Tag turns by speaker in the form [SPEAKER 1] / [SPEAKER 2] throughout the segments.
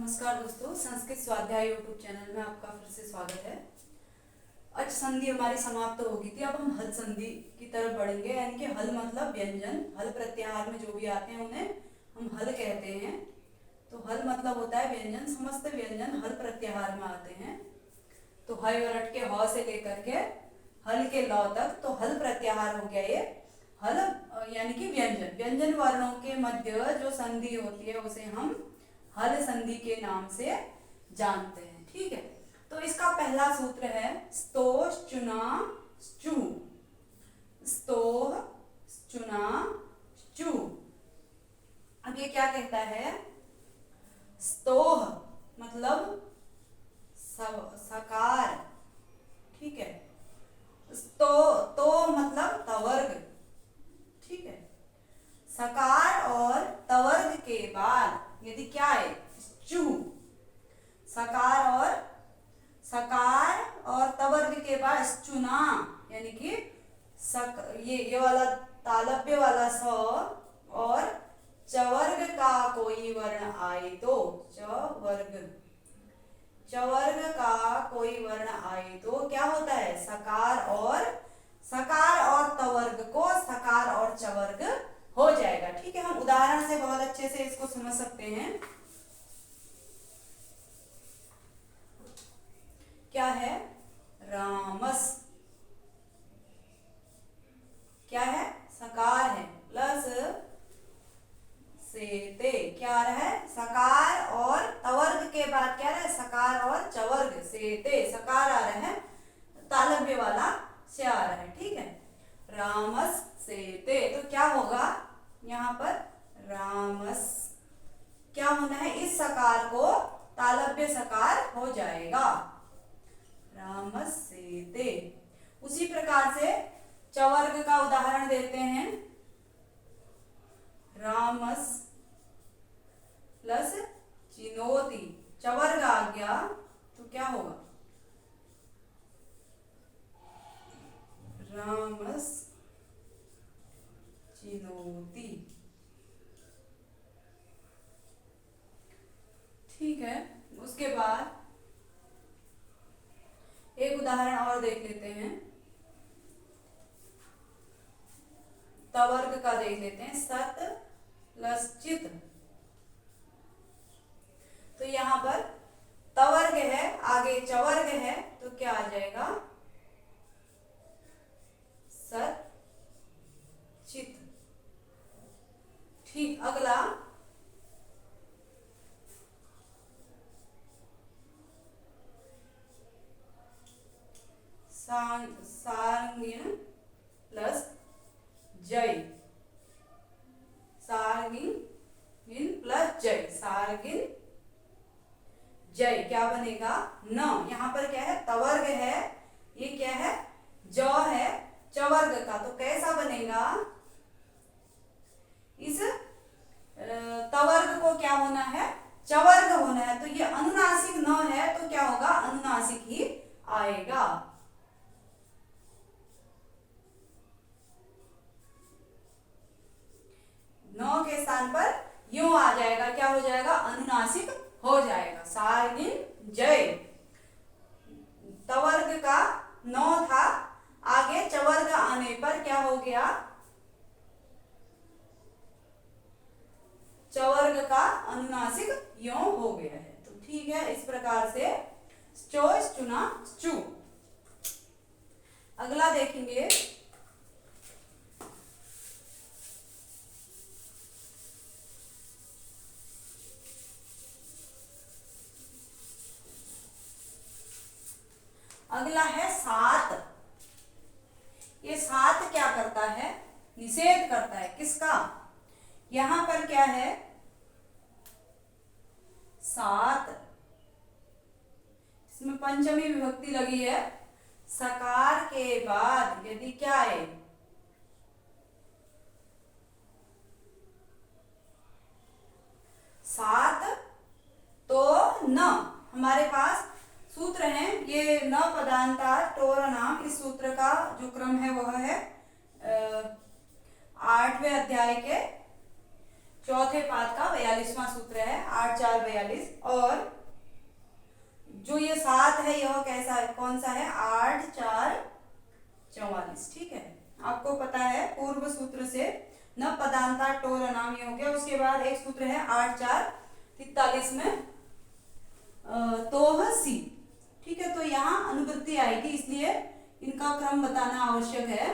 [SPEAKER 1] नमस्कार दोस्तों, संस्कृत स्वाध्याय यूट्यूब चैनल में आपका फिर से स्वागत है। अच संधि हमारी समाप्त हो गई थी। अब हम हल संधि की तरफ बढ़ेंगे, यानी कि हल मतलब व्यंजन। हल प्रत्याहार में जो भी आते हैं उन्हें हम हल कहते हैं। तो हल मतलब होता है व्यंजन। समस्त व्यंजन हल प्रत्याहार में आते हैं। तो हय वरट के ह से लेकर के हल के लौ तक तो हल प्रत्याहार हो गया। ये हल यानी कि व्यंजन। व्यंजन वर्णों के मध्य जो संधि होती है उसे हम हल संधि के नाम से जानते हैं। ठीक है, तो इसका पहला सूत्र है स्तोह चुना चू। स्तोह चुना चू। अब ये क्या कहता है? स्तोह मतलब सकार। ठीक है, तो मतलब तवर्ग। ठीक है, सकार और तवर्ग के बाद यदि क्या है चू, सकार और तवर्ग के बाद चुना, यानी कि ये वाला तालव्य वाला स और चवर्ग का कोई वर्ण आए तो चवर्ग का कोई वर्ण आए तो क्या होता है? सकार और तवर्ग को सकार और चवर्ग हो जाएगा। ठीक है, हम उदाहरण से बहुत अच्छे से इसको समझ सकते हैं। क्या है? रामस। क्या है? सकार है प्लस सेते। क्या आ रहा है? सकार और तवर्ग के बाद क्या रहा है? सकार और चवर्ग। सेते सकार आ रहा है, तालव्य वाला से आ रहा है। ठीक है, रामस सेते। तो क्या होगा यहाँ पर? रामस क्या होना है? इस सकार को तालव्य सकार हो जाएगा। रामस सेते। उसी प्रकार से चवर्ग का उदाहरण देते हैं। रामस प्लस चिनोती। चवर्ग आ गया तो क्या होगा? रामस चिनोती। ठीक है, उसके बाद एक उदाहरण और देख लेते हैं। तवर्ग का देख लेते हैं। सत प्लस चित। तो यहाँ पर तवर्ग है, आगे चवर्ग है, तो क्या आ जाएगा? सत चित। ठीक, अगला सारंगिण प्लस जय। सारंगिण प्लस जय। सारंगिण जय क्या बनेगा? न। यहाँ पर क्या है? तवर्ग है, ये क्या है? ज है चवर्ग का। तो कैसा बनेगा? इस तवर्ग को क्या होना है? चवर्ग होना है। तो ये अनुनासिक न है तो क्या होगा? अनुनासिक ही आएगा। न के स्थान पर यूं आ जाएगा। क्या हो जाएगा? अनुनासिक हो जाएगा। सारंगिण जय। तवर्ग का नौ था, आगे चवर्ग आने पर क्या हो गया? चवर्ग का अनुनासिक यों हो गया है। तो ठीक है, इस प्रकार से चोइस चुना चू। अगला देखेंगे अगला है सात। ये सात क्या करता है? निषेध करता है। किसका? यहां पर क्या है? सात, इसमें पंचमी विभक्ति लगी है। सकार के बाद यदि क्या है? सात तो न। हमारे पास सूत्र हैं ये। न पदांता टोर नाम। इस सूत्र का जो क्रम है वह है 8वें अध्याय के चौथे पाद का 42वां सूत्र है, 8 4 42। और जो ये 7 है यह कैसा है, कौन सा है, 8 4 44। ठीक है, आपको पता है पूर्व सूत्र से न पदांता टोर अनाम ये हो गया। उसके बाद एक सूत्र है 8 4 43 में तोह सी। ठीक है, तो यहाँ अनुवृत्ति आएगी, इसलिए इनका क्रम बताना आवश्यक है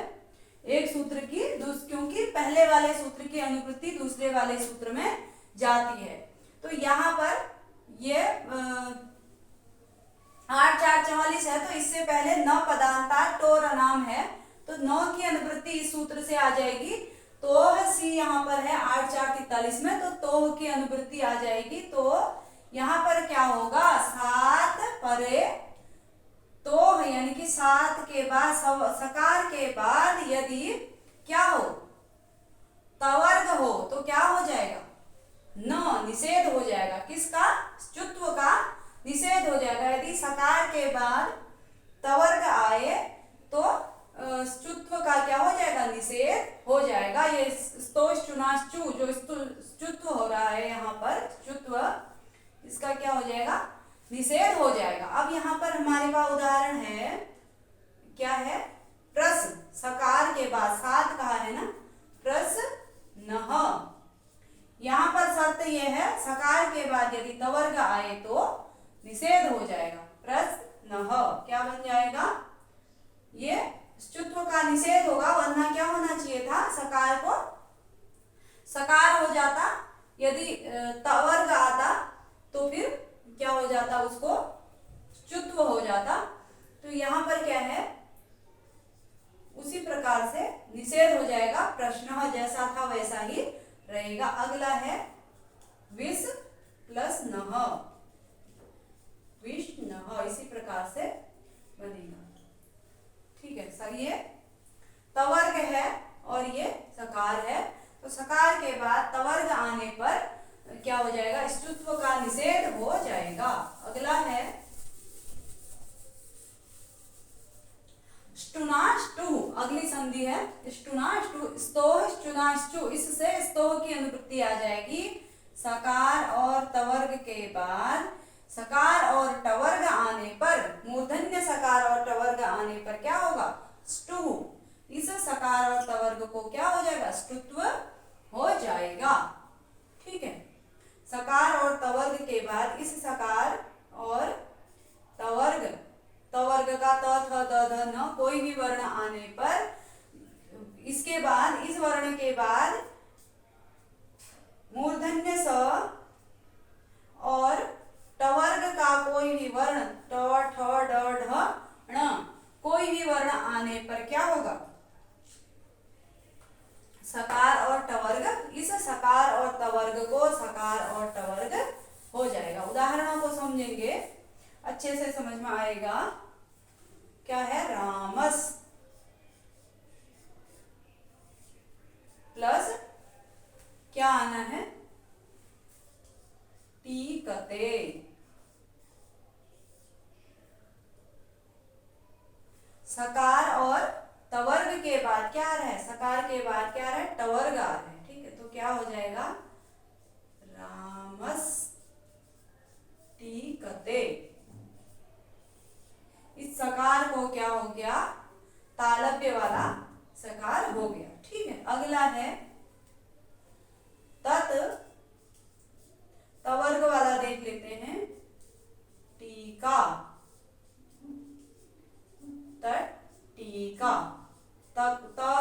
[SPEAKER 1] एक सूत्र की, क्योंकि पहले वाले सूत्र की अनुवृत्ति दूसरे वाले सूत्र में जाती है। तो यहाँ पर ये 8 4 44 है, तो इससे पहले न पदांता टोर अनाम है, तो नौ की अनुवृत्ति इस सूत्र से आ जाएगी। तोह सी यहाँ पर है 8 4 43 में, तो तोह की अनुवृत्ति आ जाएगी। तो यहाँ पर क्या होगा, 7 परे तोह, यानी कि 7 के बाद सकार के बाद यदि क्या हो, तवर्ग हो, तो क्या हो जाएगा, न निषेध हो जाएगा। किसका, स्तुत्व का निषेध हो जाएगा। यदि सकार के बाद तवर्ग आए तो स्तुत्व का क्या हो जाएगा, निषेध हो जाएगा। ये स्तोष चुनाश्चु जो स्तुत्व हो रहा है यहाँ पर, स्तुत्व, इसका क्या हो जाएगा, निषेध हो जाएगा। अब यहाँ पर हमारे पास उदाहरण है, क्या है, प्रश्न, सकार के बाद 7 कहा है ना, प्रश्न। यहाँ पर शर्त यह है, सकार के बाद यदि तवर्ग आए तो निषेध हो जाएगा। प्रश्न क्या बन जाएगा, ये स्तुत्व का निषेध होगा, वरना क्या होना चाहिए था, सकार को सकार हो जाता। यदि तवर्ग आता तो फिर क्या हो जाता, उसको स्तुत्व हो जाता। तो यहाँ पर क्या है, उसी प्रकार से निषेध हो जाएगा। प्रश्न जैसा था वैसा ही रहेगा। अगला है विष प्लस नह, विष नह, इसी प्रकार से बनेगा। ठीक है सर, ये तवर्ग है और ये सकार है, तो सकार के बाद तवर्ग आने पर क्या हो जाएगा, स्तुत्व का निषेध हो जाएगा। अगला है स्टुनाष्टु, अगली संधि है स्टुनाष्टु, स्तोह स्टुनाष्टु, इससे स्तोह की अनुवृत्ति आ जाएगी। सकार और तवर्ग के बाद सकार और टवर्ग आने पर, मूर्धन्य सकार और टवर्ग आने पर क्या होगा, स्टु, इस सकार और तवर्ग को क्या हो जाएगा, स्तुत्व हो जाएगा। ठीक है, सकार और तवर्ग के बाद इस सकार और तवर्ग, तवर्ग का त थ द ध न कोई भी वर्ण आने पर, इसके बाद इस वर्ण के बाद मूर्धन्य स और टवर्ग का कोई भी वर्ण, ट ठ ड ढ ण, कोई भी वर्ण आने पर क्या होगा, सकार और टवर्ग, इस सकार और तवर्ग को सकार और टवर्ग हो जाएगा। उदाहरणों को समझेंगे, अच्छे से समझ में आएगा। क्या है, रामस प्लस क्या आना है, टीकते। सकार और तवर्ग के बाद क्या आ रहा है, सकार के बाद क्या आ रहा है, टवर्ग आ रहा है। ठीक है, तो क्या हो जाएगा, रामस टीकते। इस सकार को क्या हो गया, तालव्य वाला सकार हो गया। ठीक है, अगला है तत्, तवर्ग वाला देख लेते हैं, टीका, तत् टीका, त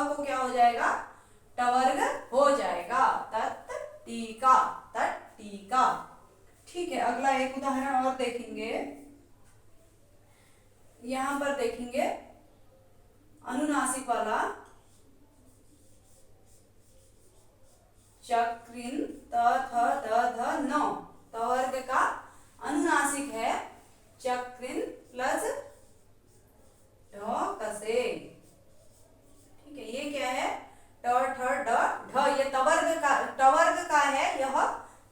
[SPEAKER 1] को क्या हो जाएगा, टवर्ग हो जाएगा, तत् टीका, तत् टीका। ठीक है, अगला एक उदाहरण और देखेंगे। यहां पर देखेंगे अनुनासिक वाला, चक्रिन त थ द ध न, तवर्ग का अनुनासिक है चक्रिन प्लस ढ कसे। ठीक है, ये क्या है, ट ठ ड ढ, ये टवर्ग का है, यह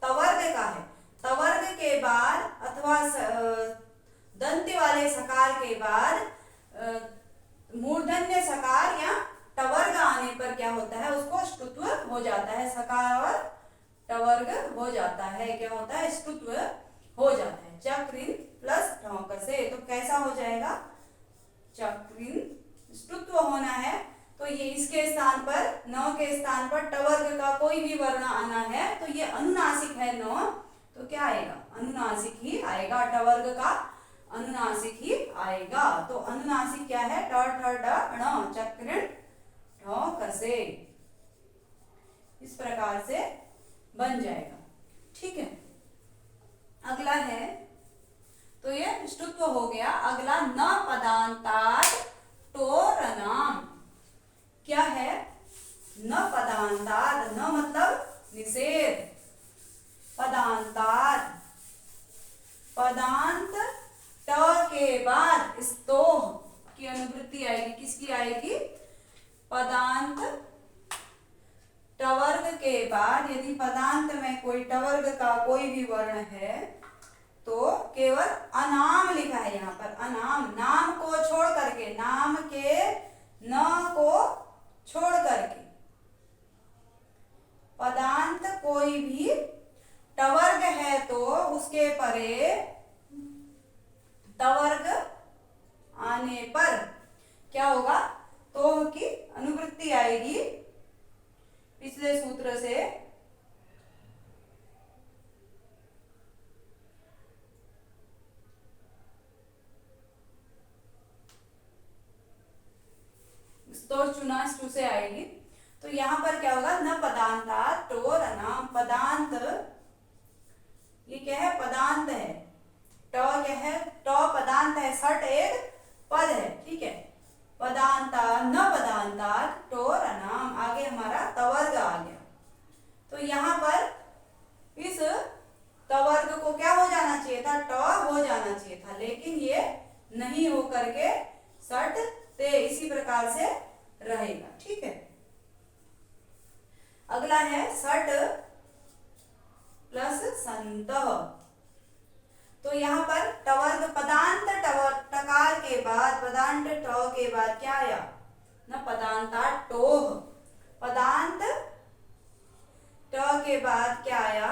[SPEAKER 1] तवर्ग का है। तवर्ग के बाद अथवा दंत्य वाले सकार के बाद मूर्धन्य सकार या टवर्ग आने पर क्या होता है, उसको स्तुत्व हो जाता है। सकार और टवर्ग हो जाता है। क्या होता है? ष्टुत्व हो जाता है। चक्रिन प्लस ढौकसे, तो कैसा हो जाएगा? चक्रिन ष्टुत्व होना है तो ये इसके स्थान पर, न के स्थान पर टवर्ग का कोई भी वर्ण आना है तो ये अनुनासिक है न, तो क्या आएगा? अनुनासिक ही आएगा। टवर्ग का अनुनासिक ही आएगा। तो अनुनासिक क्या है? ट ठ ड ण, चक्रिण ढौकसे, इस प्रकार से बन जाएगा। ठीक है। अगला है, तो ये ष्टुत्व हो गया। अगला न पदांतात् टोरनाम। क्या है? न पदांतात्, न मतलब निषेध, पदांतात्, पदांत ट के बाद स्तोह की अनुवृत्ति आएगी। किसकी आएगी? पदांत टवर्ग के बाद यदि पदांत में कोई टवर्ग का कोई भी वर्ण है तो केवल अनाम लिखा है यहाँ पर, अनाम, नाम को छोड़ करके, नाम के न को छोड़ करके पदांत कोई भी टवर्ग है तो उसके परे टवर्ग आने पर क्या होगा? तोह की अनुवृत्ति आएगी। पिछले सूत्र से तो चुना ष्टु से आएगी। तो यहाँ पर क्या होगा? न पदांतात् टोरनाम, पदांत, ये क्या है? पदांत है। ट क्या है? ट पदांत है, सट एक पद है। ठीक है। पदांता, न पदांतात् टोरनाम, आगे हमारा तवर्ग आ गया। तो यहाँ पर इस तवर्ग को क्या हो जाना चाहिए था? ट हो जाना चाहिए था, लेकिन ये नहीं हो करके सट ते इसी प्रकार से रहेगा। ठीक है। अगला है सट प्लस संतः। तो यहाँ पर टवर्ग, पदांत टकार के बाद, पदांत ट के बाद क्या आया? न पदांतात् टोह, पदांत ट के बाद क्या आया?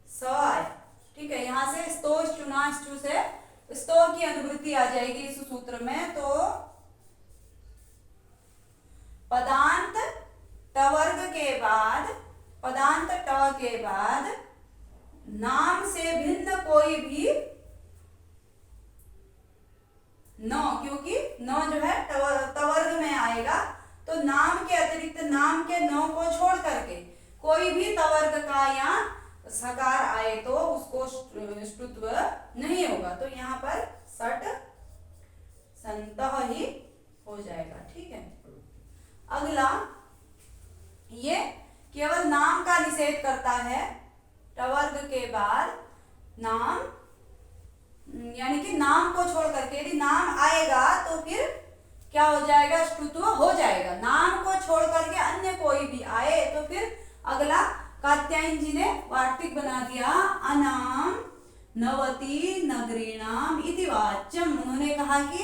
[SPEAKER 1] स आया। ठीक है। यहाँ से स्तो चुना ष्टु से स्तो की अनुवृत्ति आ जाएगी इस सूत्र में। तो पदांत टवर्ग के बाद, पदांत ट के बाद नाम से भिन्न कोई भी न, क्योंकि न जो है तवर्ग में आएगा तो नाम के अतिरिक्त, नाम के न को छोड़ करके कोई भी तवर्ग का या सकार आए तो उसको ष्टुत्व नहीं होगा। तो यहाँ पर सट संतः ही हो जाएगा। ठीक है। अगला, ये केवल नाम का निषेध करता है। टवर्ग के बाद नाम, यानी कि नाम को छोड़ करके, यदि नाम आएगा तो फिर क्या हो जाएगा? ष्टुत्व हो जाएगा। नाम को छोड़ करके अन्य कोई भी आए तो फिर अगला कात्यायन जी ने वार्तिक बना दिया, अनाम नवति नगरीणाम इति वाच्यम। उन्होंने कहा कि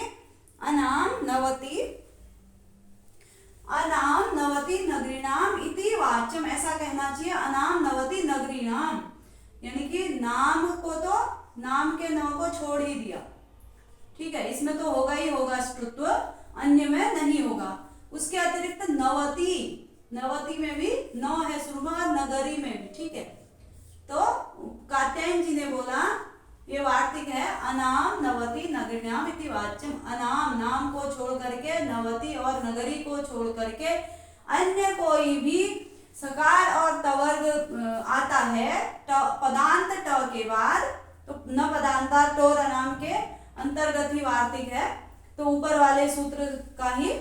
[SPEAKER 1] अनाम नवति, अनाम नवति नगरीणाम इति वाच्यम, ऐसा कहना चाहिए, अनाम नवति नगरीणाम, यानी कि नाम को तो, नाम के न को छोड़ ही दिया। ठीक है। इसमें तो होगा ही होगा ष्टुत्व, अन्य में नहीं होगा। उसके अतिरिक्त नवति, नवति में भी न है शुरू में, और नगरी में भी। ठीक है। तो कात्यायन जी ने बोला, ये वार्तिक है, अनाम नवति नगरीणाम इति वाच्यम, अनाम, नाम को छोड़ करके, नवति और नगरी को छोड़ करके अन्य कोई भी सकार और तवर्ग आता है पदांत ट के बाद, तो न पदांता टोरनाम के अंतर्गत ही वार्तिक है। तो ऊपर वाले सूत्र का ही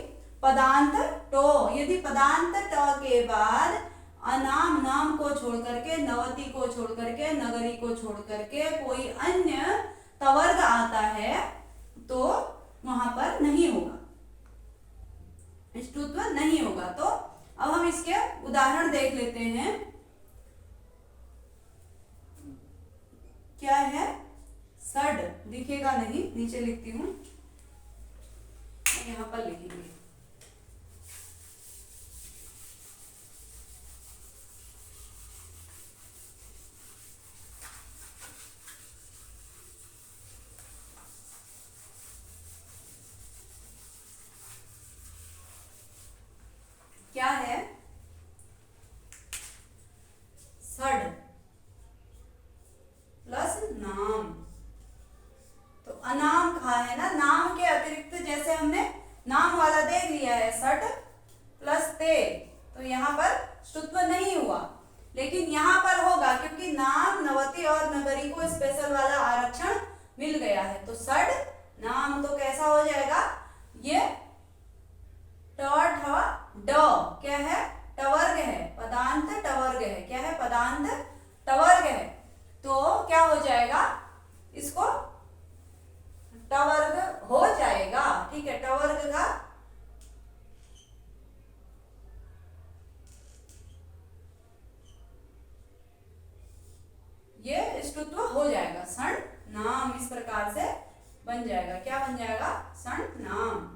[SPEAKER 1] पदांत टो, यदि पदांत ट के बाद अनाम, नाम को छोड़ करके, नवति को छोड़ करके, नगरी को छोड़ करके कोई अन्य तवर्ग आता है तो वहां पर नहीं होगा, ष्टुत्व नहीं होगा। तो अब हम इसके उदाहरण देख लेते हैं। क्या है? सड, दिखेगा नहीं, नीचे लिखती हूं, यहां पर लिखेंगे। नहीं हुआ, लेकिन यहाँ पर होगा क्योंकि नाम, नवती और नगरी को स्पेशल वाला आरक्षण मिल गया है। तो सड नाम तो कैसा हो जाएगा, ये ट ठ ड क्या है, टवर्ग है, पदांत टवर्ग है। क्या है, पदांत टवर्ग है। तो क्या हो जाएगा, इसको टवर्ग हो जाएगा। ठीक है, टवर्ग का ये स्तुत्व हो जाएगा, सण नाम इस प्रकार से बन जाएगा। क्या बन जाएगा, सण नाम।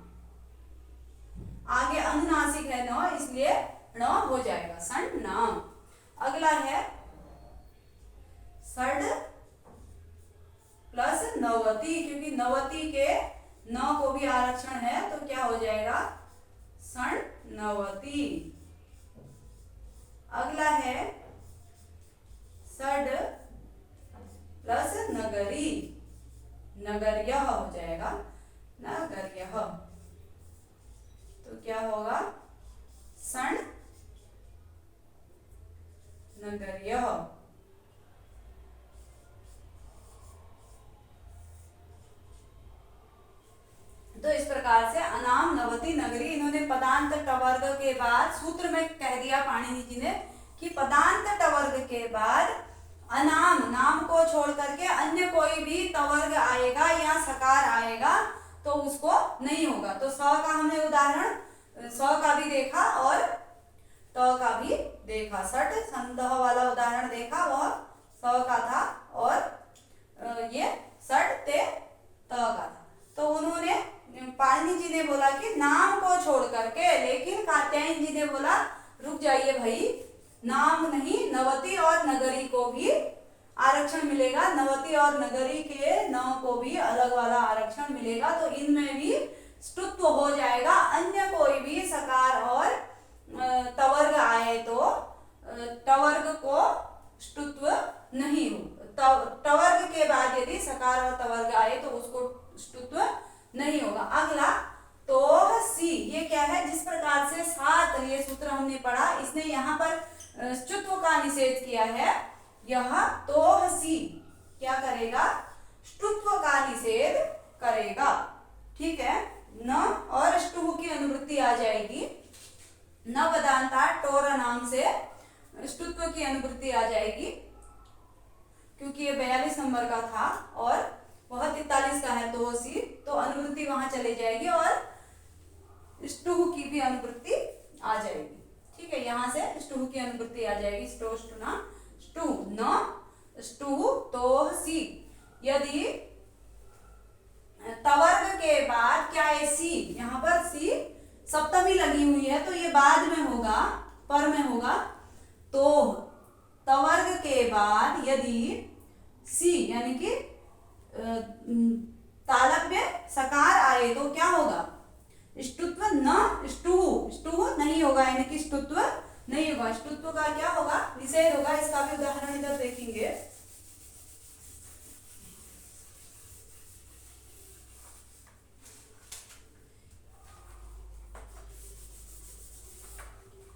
[SPEAKER 1] आगे अनुनासिक है न, इसलिए ण हो जाएगा, सण नाम। अगला है सड प्लस नवती, क्योंकि नवती के न को भी आरक्षण है, तो क्या हो जाएगा, सण नवती। अगला है सड प्लस नगरी, नगर्य हो जाएगा, नगर्य। तो क्या होगा, सण नगर्य। तो इस प्रकार से अनाम, नवती, नगरी, इन्होंने पदांत टवर्ग के बाद सूत्र में कह दिया पाणिनि जी ने कि पदांत टवर्ग के बाद अनाम, नाम को छोड़ करके अन्य कोई भी तवर्ग आएगा या सकार आएगा तो उसको नहीं होगा। तो स का हमने उदाहरण स का भी देखा और त का भी देखा, सट संदह वाला उदाहरण देखा, वह स का था और ये सट ते त का था। तो उन्होंने पाणिनि जी ने बोला कि नाम को छोड़ करके, लेकिन कात्यायन जी ने बोला रुक जाइए भाई, नाम नहीं, नवती और नगरी को भी आरक्षण मिलेगा, नवती और नगरी के न को भी अलग वाला आरक्षण मिलेगा, तो इनमें भी स्तुत्व हो जाएगा। अन्य कोई भी सकार और तवर्ग आए तो टवर्ग को स्तुत्व नहीं हो, टवर्ग के बाद यदि सकार और तवर्ग आए तो उसको स्तुत्व नहीं होगा। अगला तोह सी, ये क्या है, जिस प्रकार से 7 ये सूत्र हमने पढ़ा, इसने यहाँ पर स्तुत्व का निषेध किया है। यह तोह सी क्या करेगा, स्तुत्व का निषेध करेगा। ठीक है, न और ष्टुह की अनुवृत्ति आ जाएगी, न पदांता टोर नाम से स्तुत्व की अनुवृत्ति आ जाएगी, क्योंकि ये 42 नंबर का था और वह 43 का है तो सी, तो अनुवृत्ति वहां चली जाएगी और ष्टुह की भी अनुवृत्ति आ जाएगी। ठीक है, यहाँ से ष्टुह की अनुवृत्ति आ जाएगी, स्टो ष्टुना ष्टु न ष्टुह तोह सी। यदि तवर्ग के बाद क्या है, सी, यहाँ पर सी सप्तमी लगी हुई है तो ये बाद में होगा, पर में होगा। तो तवर्ग के बाद यदि सी यानी कि तालव्य सकार आए तो क्या होगा, स्तुत्व न ष्टुह, ष्टुह नहीं होगा, यानी कि स्तुत्व नहीं होगा। स्तुत्व का क्या होगा, निषेध होगा। इसका भी उदाहरण इधर देखेंगे।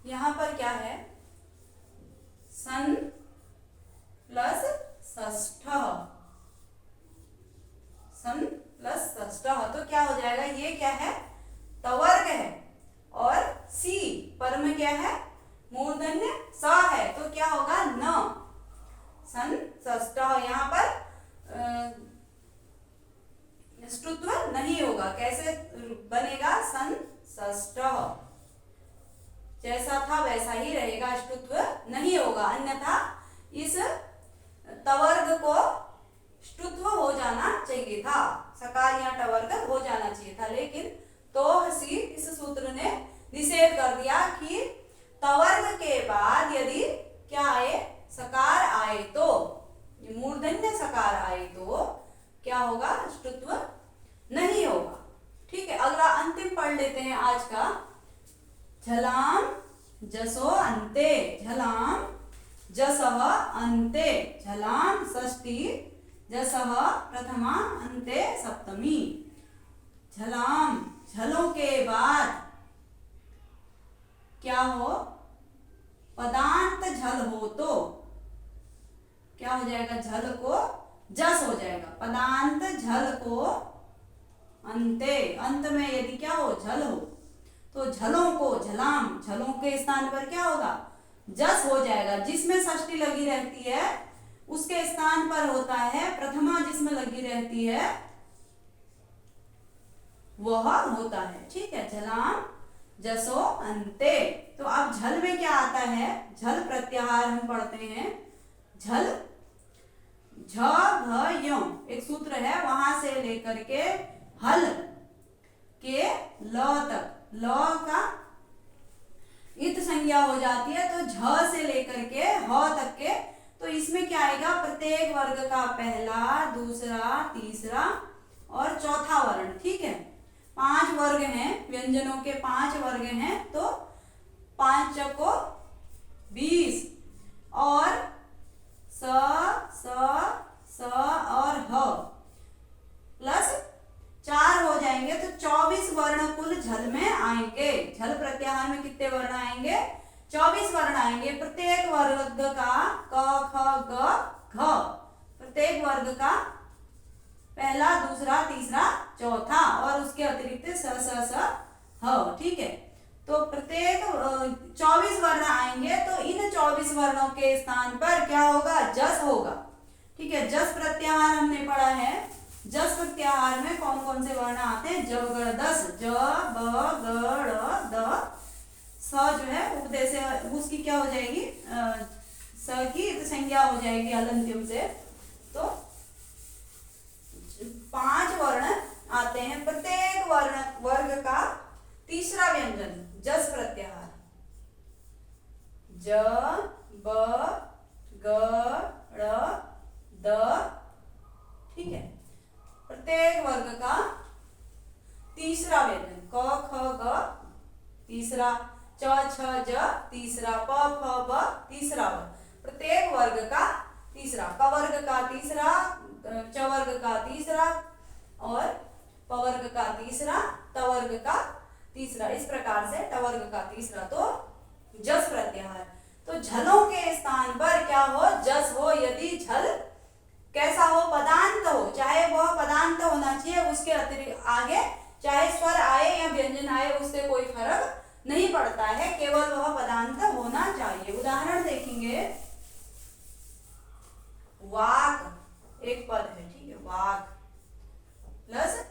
[SPEAKER 1] यहाँ पर क्या है, सन प्लस षष्ठ, सन प्लस षष्ठ, तो क्या हो जाएगा, ये क्या है, तवर्ग है और सी पर में क्या है, मूर्धन्य स है, तो क्या होगा, न सन षष्ठ। यहाँ पर स्तुत्व नहीं होगा। कैसे बनेगा, सन षष्ठ, जैसा था वैसा ही रहेगा, स्तुत्व नहीं होगा। अन्यथा इस तवर्ग को स्तुत्व हो जाना चाहिए था, सकार या टवर्ग हो जाना चाहिए था, लेकिन तोह सी इस सूत्र ने निषेध कर दिया कि तवर्ग के बाद यदि क्या आए, सकार आए तो, मूर्धन्य सकार आए तो क्या होगा, स्तुत्व नहीं होगा। ठीक है, अगला अंतिम पढ़ लेते हैं आज का। झलाम जसो अंते, झलाम जसः अंते, झलाम षष्ठी, जसः प्रथमा, अंते सप्तमी। झलाम, झलों के बाद क्या हो, पदांत झल हो तो क्या हो जाएगा, झल को जस हो जाएगा। पदांत झल को अंते, अंत में यदि क्या हो, झल हो, तो झलों को झलाम, झलों के स्थान पर क्या होगा, जस हो जाएगा। जिसमें षष्ठी लगी रहती है उसके स्थान पर होता है प्रथमा, जिसमें लगी रहती है वह होता है। ठीक है, झलाम जसो अंते। तो अब झल में क्या आता है, झल प्रत्याहार हम पढ़ते हैं। झल झ भ य एक सूत्र है, वहां से लेकर के हल के ल तक, ल का इत संज्ञा हो जाती है, तो झ से लेकर के ह तक के, तो इसमें क्या आएगा, प्रत्येक वर्ग का पहला, दूसरा, तीसरा और चौथा वर्ण। ठीक है, 5 वर्ग हैं, व्यंजनों के 5 वर्ग हैं, तो 5 को 20 और स और ह प्लस 4 हो जाएंगे, तो 24 वर्ण कुल झल में आएंगे। झल प्रत्याहार में कितने वर्ण आएंगे, 24 वर्ण आएंगे। प्रत्येक वर्ग का क ख ग घ, प्रत्येक वर्ग का पहला, दूसरा, तीसरा, चौथा और उसके अतिरिक्त स ह। ठीक है, तो प्रत्येक 24 वर्ण आएंगे, तो इन 24 वर्णों के स्थान पर क्या होगा, जस होगा। ठीक है, जस प्रत्याहार हमने पढ़ा है। जस प्रत्याहार में कौन कौन से वर्ण आते हैं, ज ग दस, ज ब ग ड़ द, स जो है उपदेश से उसकी क्या हो जाएगी, स की संज्ञा हो जाएगी हलंत्यम से। तो 5 वर्ण आते हैं, प्रत्येक वर्ण वर्ग का तीसरा व्यंजन जस प्रत्याहार, ज ब ग ड़ द। ठीक है, प्रत्येक वर्ग का तीसरा व्यंजन, क ख ग तीसरा, च छ ज तीसरा, प फ ब तीसरा वर्ग, प्रत्येक वर्ग का तीसरा, क वर्ग का तीसरा, च वर्ग का तीसरा और प वर्ग का तीसरा, त वर्ग का तीसरा, इस प्रकार से ट वर्ग का तीसरा, तो जस प्रत्याहार। तो झलों के स्थान पर क्या हो, जस हो। यदि झल कैसा हो, पदांत हो, चाहे वह पदांत होना चाहिए, उसके अतिरिक्त आगे चाहे स्वर आए या व्यंजन आए उससे कोई फर्क नहीं पड़ता है, केवल वह पदांत होना चाहिए। उदाहरण देखेंगे, वाक एक पद है, ठीक है, वाक प्लस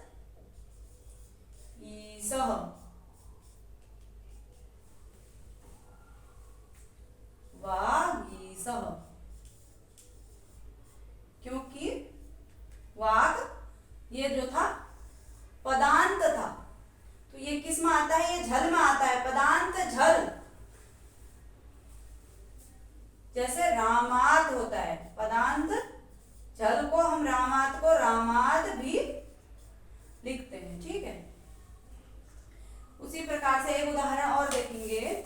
[SPEAKER 1] ईसह, वागीसह, क्योंकि वाक ये जो था पदांत था, तो ये किस में आता है, ये झल में आता है, पदांत झल। जैसे रामात होता है, पदांत झल को हम रामात को रामात भी लिखते हैं। ठीक है, उसी प्रकार से एक उदाहरण और देखेंगे,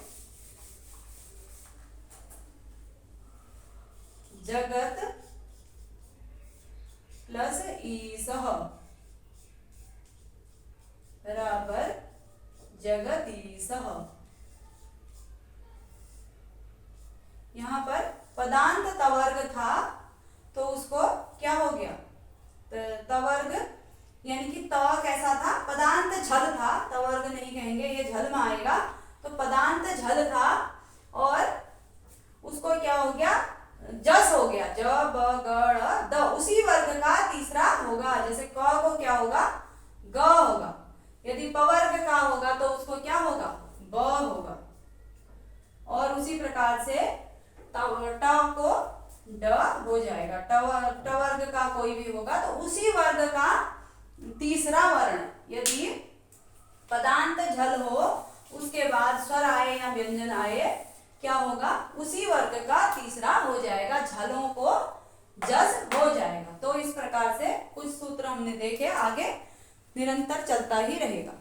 [SPEAKER 1] जगत प्लस ईसह बराबर जगतीसह। यहाँ पर पदांत तवर्ग था, तो उसको क्या हो गया, तवर्ग यानी कि त कैसा था, पदांत झल था, तवर्ग नहीं कहेंगे, ये झल में आएगा, तो पदांत झल था और उसको क्या हो गया, जस हो गया, ज ब ग ड़ द, उसी वर्ग का तीसरा होगा। जैसे क को क्या होगा, ग होगा, यदि पवर्ग का होगा तो उसको क्या होगा, ब होगा, और उसी प्रकार से ट को ड हो जाएगा। ट वर्ग का कोई भी होगा तो उसी वर्ग का तीसरा वर्ण, यदि पदांत झल हो, उसके बाद स्वर आए या व्यंजन आए, क्या होगा, उसी वर्ग का तीसरा हो जाएगा, झलों को जस हो जाएगा। तो इस प्रकार से कुछ सूत्र हमने देखे, आगे निरंतर चलता ही रहेगा।